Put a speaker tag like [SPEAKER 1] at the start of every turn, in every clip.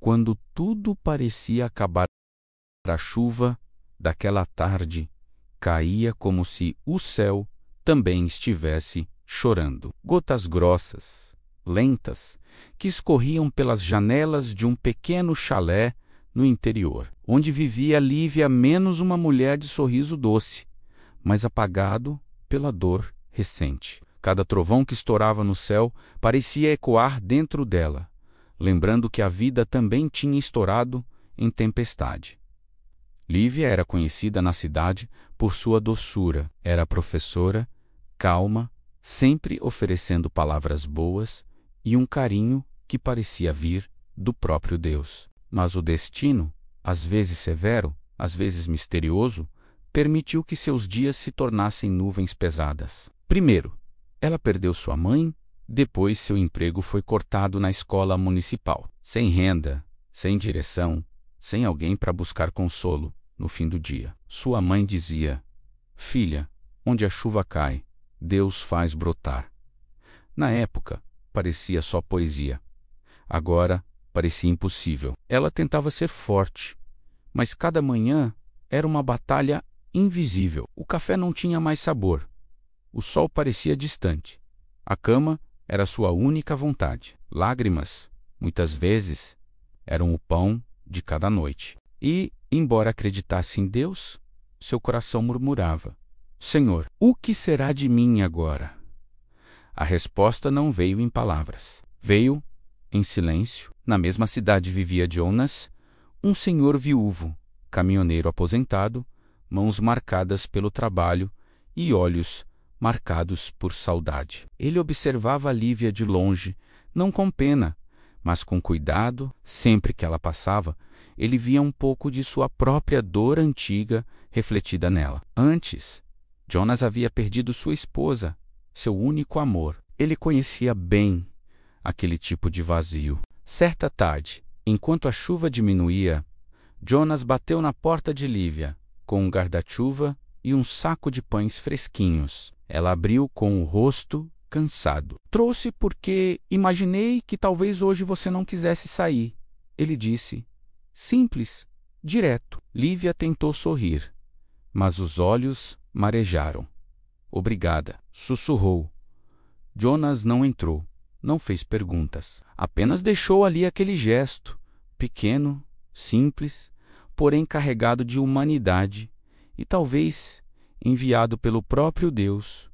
[SPEAKER 1] Quando tudo parecia acabar, a chuva daquela tarde caía como se o céu também estivesse chorando. Gotas grossas, lentas, que escorriam pelas janelas de um pequeno chalé no interior, onde vivia Lívia, menos uma mulher de sorriso doce, mas apagado pela dor recente. Cada trovão que estourava no céu parecia ecoar dentro dela, lembrando que a vida também tinha estourado em tempestade. Lívia era conhecida na cidade por sua doçura. Era professora, calma, sempre oferecendo palavras boas e um carinho que parecia vir do próprio Deus. Mas o destino, às vezes severo, às vezes misterioso, permitiu que seus dias se tornassem nuvens pesadas. Primeiro, ela perdeu sua mãe, depois seu emprego foi cortado na escola municipal. Sem renda, sem direção, sem alguém para buscar consolo no fim do dia. Sua mãe dizia: "Filha, onde a chuva cai, Deus faz brotar." Na época, parecia só poesia. Agora, parecia impossível. Ela tentava ser forte, mas cada manhã era uma batalha invisível. O café não tinha mais sabor. O sol parecia distante. A cama era sua única vontade. Lágrimas, muitas vezes, eram o pão de cada noite. E, embora acreditasse em Deus, seu coração murmurava: "Senhor, o que será de mim agora?" A resposta não veio em palavras. Veio em silêncio. Na mesma cidade vivia Jonas, um senhor viúvo, caminhoneiro aposentado, mãos marcadas pelo trabalho e olhos marcados por saudade. Ele observava Lívia de longe, não com pena, mas com cuidado. Sempre que ela passava, ele via um pouco de sua própria dor antiga refletida nela. Antes, Jonas havia perdido sua esposa, seu único amor. Ele conhecia bem aquele tipo de vazio. Certa tarde, enquanto a chuva diminuía, Jonas bateu na porta de Lívia, com um guarda-chuva e um saco de pães fresquinhos. Ela abriu com o rosto cansado. "Trouxe porque imaginei que talvez hoje você não quisesse sair", ele disse. Simples, direto. Lívia tentou sorrir, mas os olhos marejaram. "Obrigada", sussurrou. Jonas não entrou, não fez perguntas. Apenas deixou ali aquele gesto, pequeno, simples, porém carregado de humanidade e talvez enviado pelo próprio Deus.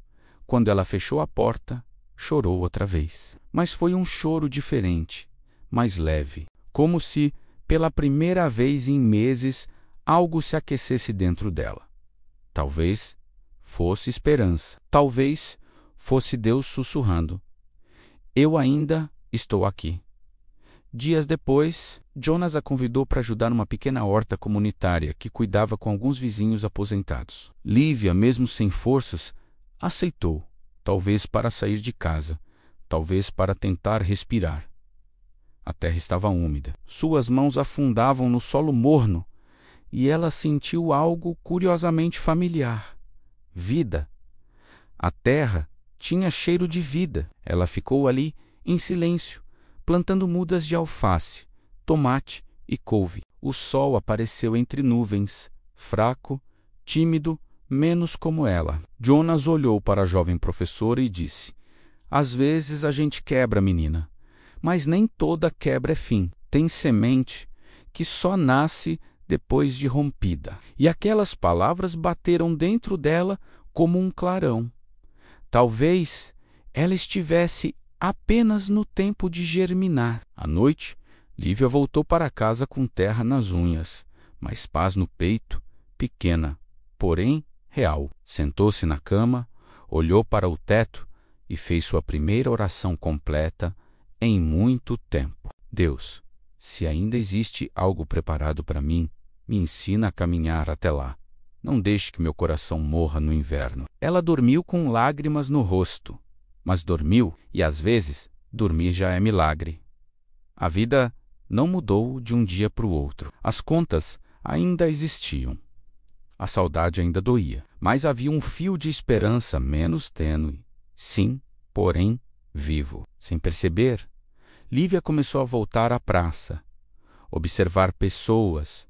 [SPEAKER 1] Quando ela fechou a porta, chorou outra vez. Mas foi um choro diferente, mais leve, como se, pela primeira vez em meses, algo se aquecesse dentro dela. Talvez fosse esperança. Talvez fosse Deus sussurrando: "Eu ainda estou aqui." Dias depois, Jonas a convidou para ajudar numa pequena horta comunitária que cuidava com alguns vizinhos aposentados. Lívia, mesmo sem forças, aceitou, talvez para sair de casa, talvez para tentar respirar. A terra estava úmida. Suas mãos afundavam no solo morno e ela sentiu algo curiosamente familiar: vida. A terra tinha cheiro de vida. Ela ficou ali em silêncio, plantando mudas de alface, tomate e couve. O sol apareceu entre nuvens, fraco, tímido, menos como ela. Jonas olhou para a jovem professora e disse: "Às vezes a gente quebra, menina, mas nem toda quebra é fim. Tem semente que só nasce depois de rompida." E aquelas palavras bateram dentro dela como um clarão. Talvez ela estivesse apenas no tempo de germinar. À noite, Lívia voltou para casa com terra nas unhas, mas paz no peito, pequena, porém real. Sentou-se na cama, olhou para o teto e fez sua primeira oração completa em muito tempo. "Deus, se ainda existe algo preparado para mim, me ensina a caminhar até lá. Não deixe que meu coração morra no inverno." Ela dormiu com lágrimas no rosto, mas dormiu, e às vezes dormir já é milagre. A vida não mudou de um dia para o outro. As contas ainda existiam. A saudade ainda doía, mas havia um fio de esperança menos tênue, sim, porém vivo. Sem perceber, Lívia começou a voltar à praça. observar pessoas,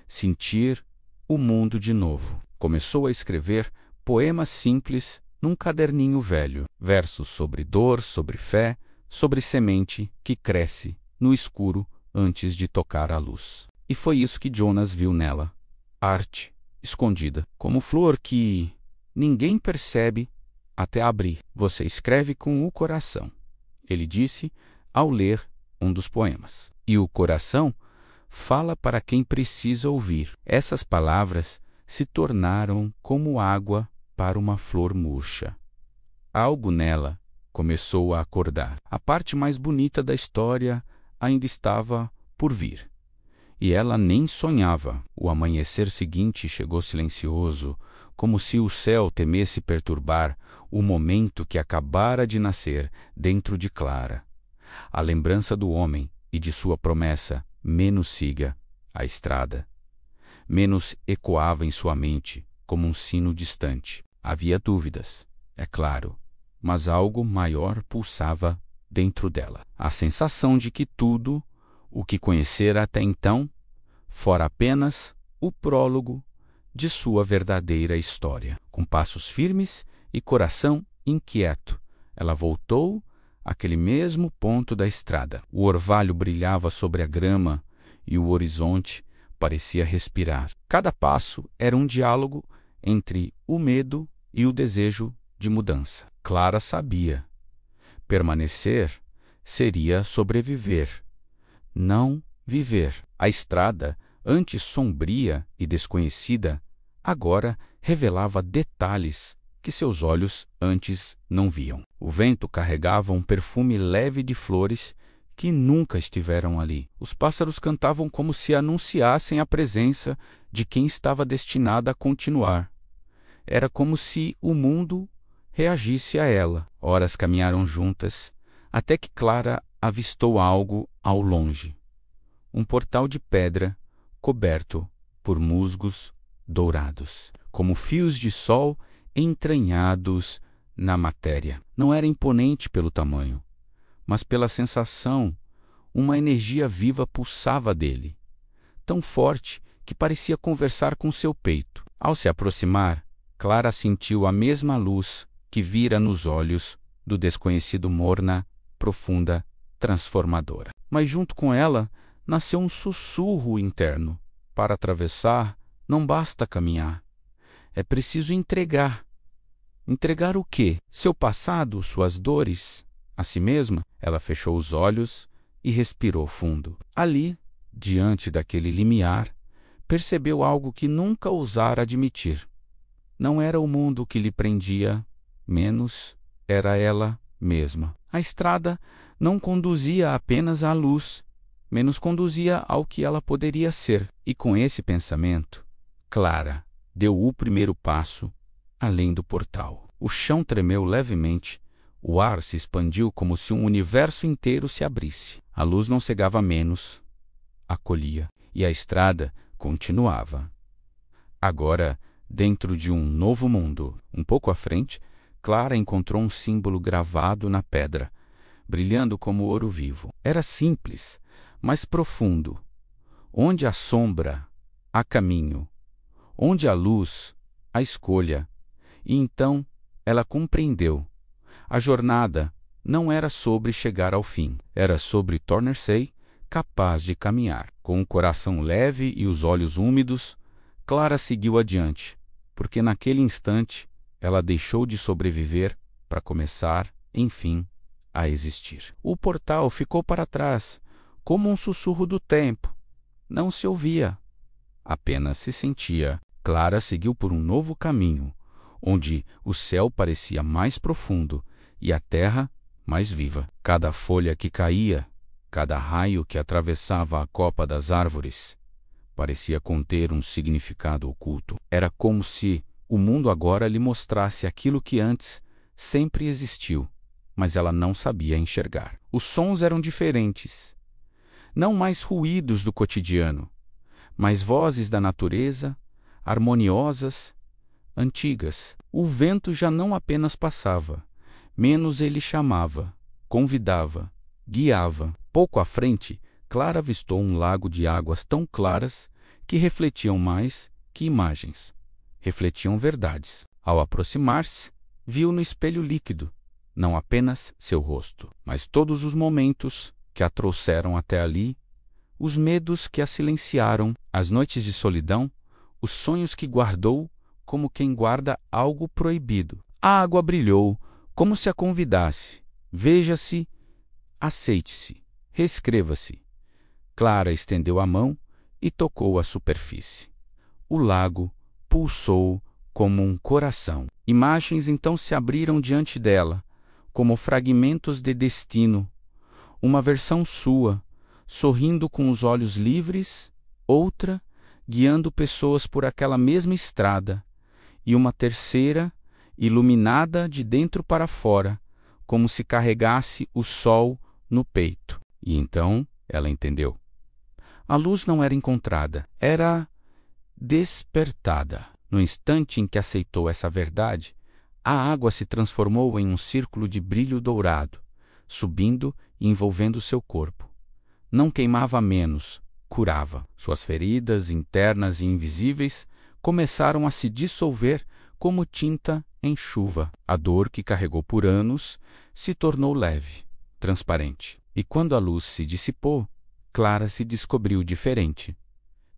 [SPEAKER 1] sentir o mundo de novo. Começou a escrever poemas simples num caderninho velho, versos sobre dor, sobre fé, sobre semente que cresce no escuro antes de tocar a luz. E foi isso que Jonas viu nela. Arte escondida, como flor que ninguém percebe até abrir. Você escreve com o coração, ele disse ao ler um dos poemas. E o coração fala para quem precisa ouvir. Essas palavras se tornaram como água para uma flor murcha. Algo nela começou a acordar. A parte mais bonita da história ainda estava por vir. E ela nem sonhava. O amanhecer seguinte chegou silencioso, como se o céu temesse perturbar o momento que acabara de nascer dentro de Clara. A lembrança do homem e de sua promessa menos siga a estrada. Menos ecoava em sua mente como um sino distante. Havia dúvidas, é claro, mas algo maior pulsava dentro dela. A sensação de que tudo o que conhecera até então fora apenas o prólogo de sua verdadeira história. Com passos firmes e coração inquieto, ela voltou àquele mesmo ponto da estrada. O orvalho brilhava sobre a grama e o horizonte parecia respirar. Cada passo era um diálogo entre o medo e o desejo de mudança. Clara sabia. Permanecer seria sobreviver, não viver. A estrada, antes sombria e desconhecida, agora revelava detalhes que seus olhos antes não viam. O vento carregava um perfume leve de flores que nunca estiveram ali. Os pássaros cantavam como se anunciassem a presença de quem estava destinada a continuar. Era como se o mundo reagisse a ela. Horas caminharam juntas, até que Clara avistou algo ao longe. Um portal de pedra coberto por musgos dourados, como fios de sol entranhados na matéria. Não era imponente pelo tamanho, mas pela sensação. Uma energia viva pulsava dele, tão forte que parecia conversar com seu peito. Ao se aproximar, Clara sentiu a mesma luz que vira nos olhos do desconhecido morna, profunda, transformadora. Mas junto com ela nasceu um sussurro interno. Para atravessar, não basta caminhar. É preciso entregar. Entregar o quê? Seu passado, suas dores, a si mesma? Ela fechou os olhos e respirou fundo. Ali, diante daquele limiar, percebeu algo que nunca ousara admitir. Não era o mundo que lhe prendia, menos era ela mesma. A estrada não conduzia apenas à luz, menos conduzia ao que ela poderia ser. E com esse pensamento, Clara deu o primeiro passo além do portal. O chão tremeu levemente, o ar se expandiu como se um universo inteiro se abrisse. A luz não cegava menos, acolhia, e a estrada continuava. Agora, dentro de um novo mundo, um pouco à frente, Clara encontrou um símbolo gravado na pedra, brilhando como ouro vivo. Era simples, mas profundo. Onde há sombra, há caminho. Onde há luz, há escolha. E então ela compreendeu. A jornada não era sobre chegar ao fim. Era sobre tornar-se capaz de caminhar. Com o coração leve e os olhos úmidos, Clara seguiu adiante, porque naquele instante ela deixou de sobreviver para começar, enfim, a existir. O portal ficou para trás, como um sussurro do tempo. Não se ouvia, apenas se sentia. Clara seguiu por um novo caminho, onde o céu parecia mais profundo e a terra mais viva. Cada folha que caía, cada raio que atravessava a copa das árvores, parecia conter um significado oculto. Era como se o mundo agora lhe mostrasse aquilo que antes sempre existiu, mas ela não sabia enxergar. Os sons eram diferentes, não mais ruídos do cotidiano, mas vozes da natureza, harmoniosas, antigas. O vento já não apenas passava, menos ele chamava, convidava, guiava. Pouco à frente, Clara avistou um lago de águas tão claras que refletiam mais que imagens, refletiam verdades. Ao aproximar-se, viu no espelho líquido, não apenas seu rosto, mas todos os momentos que a trouxeram até ali, os medos que a silenciaram, as noites de solidão, os sonhos que guardou como quem guarda algo proibido. A água brilhou, como se a convidasse. Veja-se, aceite-se, reescreva-se. Clara estendeu a mão e tocou a superfície. O lago pulsou como um coração. Imagens então se abriram diante dela, como fragmentos de destino. Uma versão sua, sorrindo com os olhos livres, outra, guiando pessoas por aquela mesma estrada, e uma terceira, iluminada de dentro para fora, como se carregasse o sol no peito. E então ela entendeu. A luz não era encontrada, era despertada. No instante em que aceitou essa verdade, a água se transformou em um círculo de brilho dourado, subindo e envolvendo seu corpo. Não queimava menos, curava. Suas feridas internas e invisíveis começaram a se dissolver como tinta em chuva. A dor que carregou por anos se tornou leve, transparente. E quando a luz se dissipou, Clara se descobriu diferente.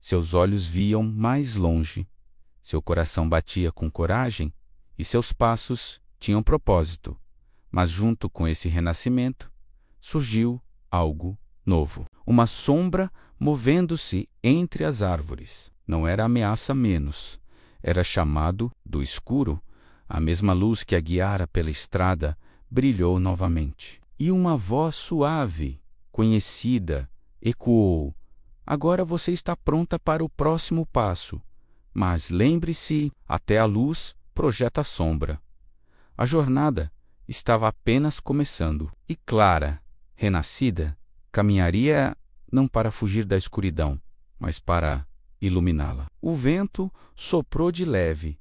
[SPEAKER 1] Seus olhos viam mais longe, seu coração batia com coragem e seus passos tinham propósito. Mas junto com esse renascimento, surgiu algo novo. Uma sombra movendo-se entre as árvores. Não era ameaça menos. Era chamado do escuro. A mesma luz que a guiara pela estrada brilhou novamente. E uma voz suave, conhecida, ecoou. Agora você está pronta para o próximo passo. Mas lembre-se, até a luz projeta a sombra. A jornada estava apenas começando. E Clara, renascida, caminharia não para fugir da escuridão, mas para iluminá-la. O vento soprou de leve,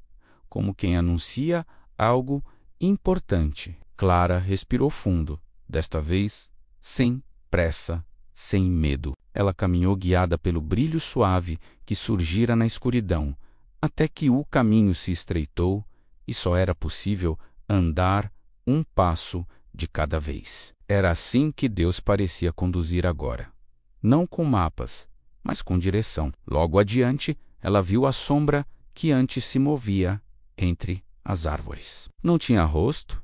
[SPEAKER 1] como quem anuncia algo importante. Clara respirou fundo, desta vez sem pressa, sem medo. Ela caminhou guiada pelo brilho suave que surgira na escuridão, até que o caminho se estreitou e só era possível andar um passo de cada vez. Era assim que Deus parecia conduzir agora. Não com mapas, mas com direção. Logo adiante, ela viu a sombra que antes se movia entre as árvores. Não tinha rosto,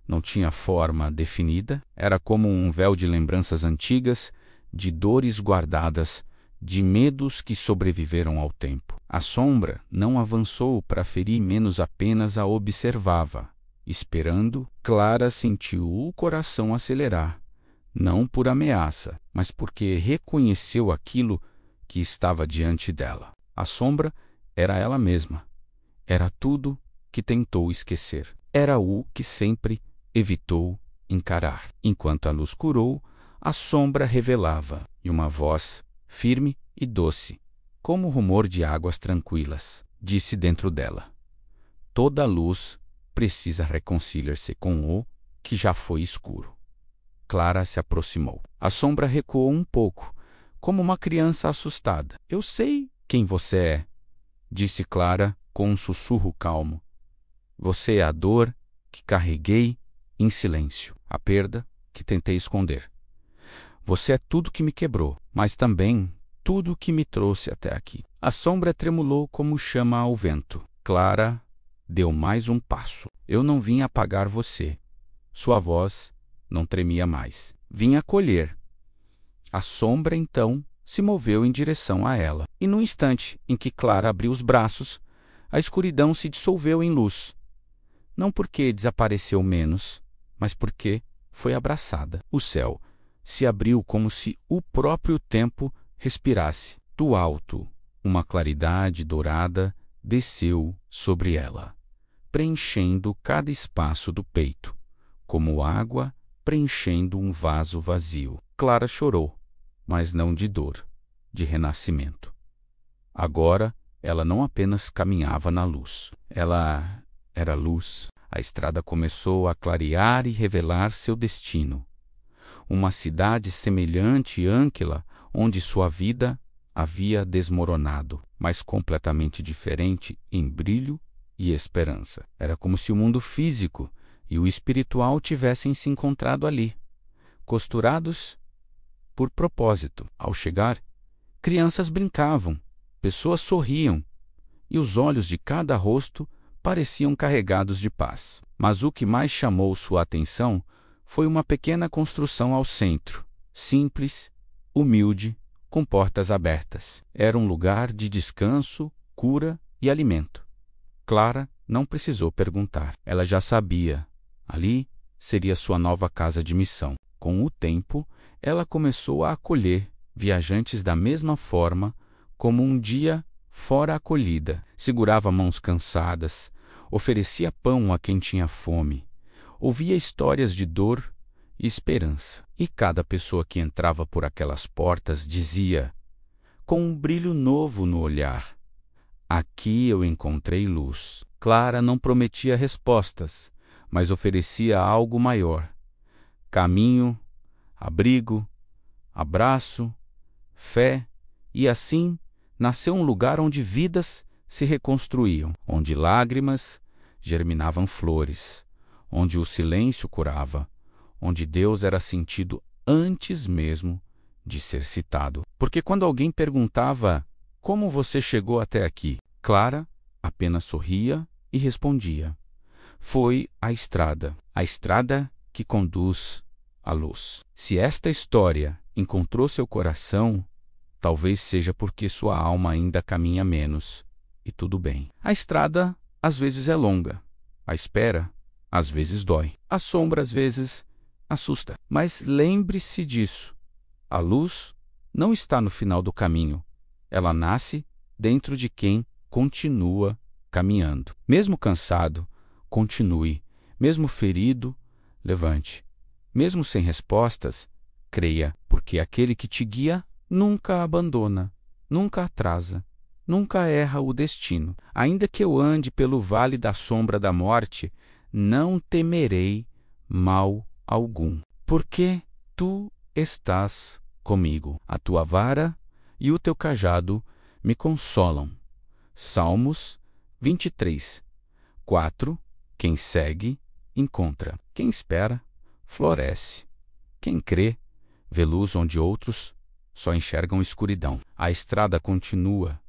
[SPEAKER 1] não tinha forma definida, era como um véu de lembranças antigas, de dores guardadas, de medos que sobreviveram ao tempo. A sombra não avançou para ferir menos, apenas a observava. Esperando, Clara sentiu o coração acelerar, não por ameaça, mas porque reconheceu aquilo que estava diante dela. A sombra era ela mesma. Era tudo que tentou esquecer. Era o que sempre evitou encarar. Enquanto a luz curou, a sombra revelava, e uma voz firme e doce, como o rumor de águas tranquilas, disse dentro dela: toda luz precisa reconciliar-se com o que já foi escuro. Clara se aproximou. A sombra recuou um pouco, como uma criança assustada. Eu sei quem você é, disse Clara com um sussurro calmo. Você é a dor que carreguei em silêncio, a perda que tentei esconder. Você é tudo que me quebrou, mas também tudo que me trouxe até aqui. A sombra tremulou como chama ao vento. Clara deu mais um passo. Eu não vim apagar você. Sua voz não tremia mais. Vim acolher. A sombra, então, se moveu em direção a ela. E no instante em que Clara abriu os braços, a escuridão se dissolveu em luz. Não porque desapareceu menos, mas porque foi abraçada. O céu se abriu como se o próprio tempo respirasse. Do alto, uma claridade dourada desceu sobre ela, preenchendo cada espaço do peito, como água preenchendo um vaso vazio. Clara chorou, mas não de dor, de renascimento. Agora, ela não apenas caminhava na luz. Ela era luz. A estrada começou a clarear e revelar seu destino. Uma cidade semelhante Ânquila, onde sua vida havia desmoronado, mas completamente diferente em brilho e esperança. Era como se o mundo físico e o espiritual tivessem se encontrado ali, costurados por propósito. Ao chegar, crianças brincavam, pessoas sorriam, e os olhos de cada rosto pareciam carregados de paz. Mas o que mais chamou sua atenção foi uma pequena construção ao centro, simples, humilde, com portas abertas. Era um lugar de descanso, cura e alimento. Clara não precisou perguntar. Ela já sabia. Ali seria sua nova casa de missão. Com o tempo, ela começou a acolher viajantes da mesma forma como um dia fora acolhida. Segurava mãos cansadas, oferecia pão a quem tinha fome, ouvia histórias de dor e esperança. E cada pessoa que entrava por aquelas portas dizia, com um brilho novo no olhar: aqui eu encontrei luz. Clara não prometia respostas, mas oferecia algo maior: caminho, abrigo, abraço, fé, e assim nasceu um lugar onde vidas se reconstruíam, onde lágrimas germinavam flores, onde o silêncio curava, onde Deus era sentido antes mesmo de ser citado. Porque quando alguém perguntava: como você chegou até aqui? Clara apenas sorria e respondia: foi a estrada que conduz à luz. Se esta história encontrou seu coração, talvez seja porque sua alma ainda caminha menos, e tudo bem. A estrada às vezes é longa, a espera às vezes dói, a sombra às vezes assusta. Mas lembre-se disso: a luz não está no final do caminho, ela nasce dentro de quem continua caminhando. Mesmo cansado, continue. Mesmo ferido, levante. Mesmo sem respostas, creia, porque aquele que te guia nunca abandona, nunca atrasa, nunca erra o destino. Ainda que eu ande pelo vale da sombra da morte, não temerei mal algum, porque tu estás comigo. A tua vara e o teu cajado me consolam. Salmos 23, 4. Quem segue, encontra. Quem espera, floresce. Quem crê, vê luz onde outros só enxergam escuridão. A estrada continua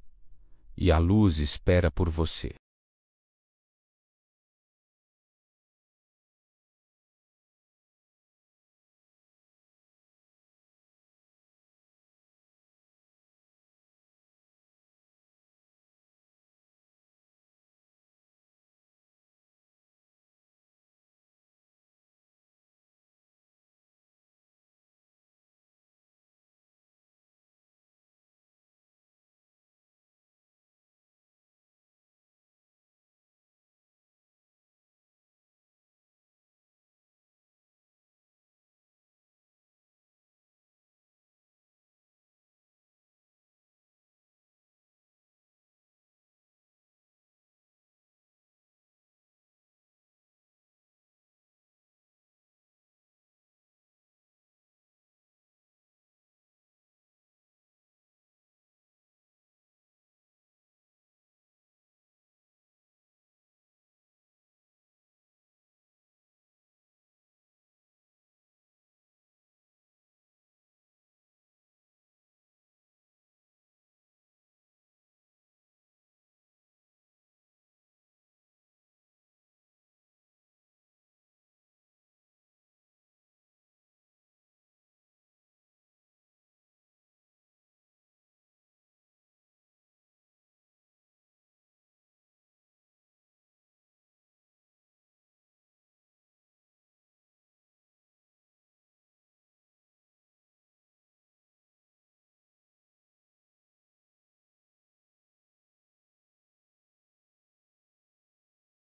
[SPEAKER 1] e a luz espera por você.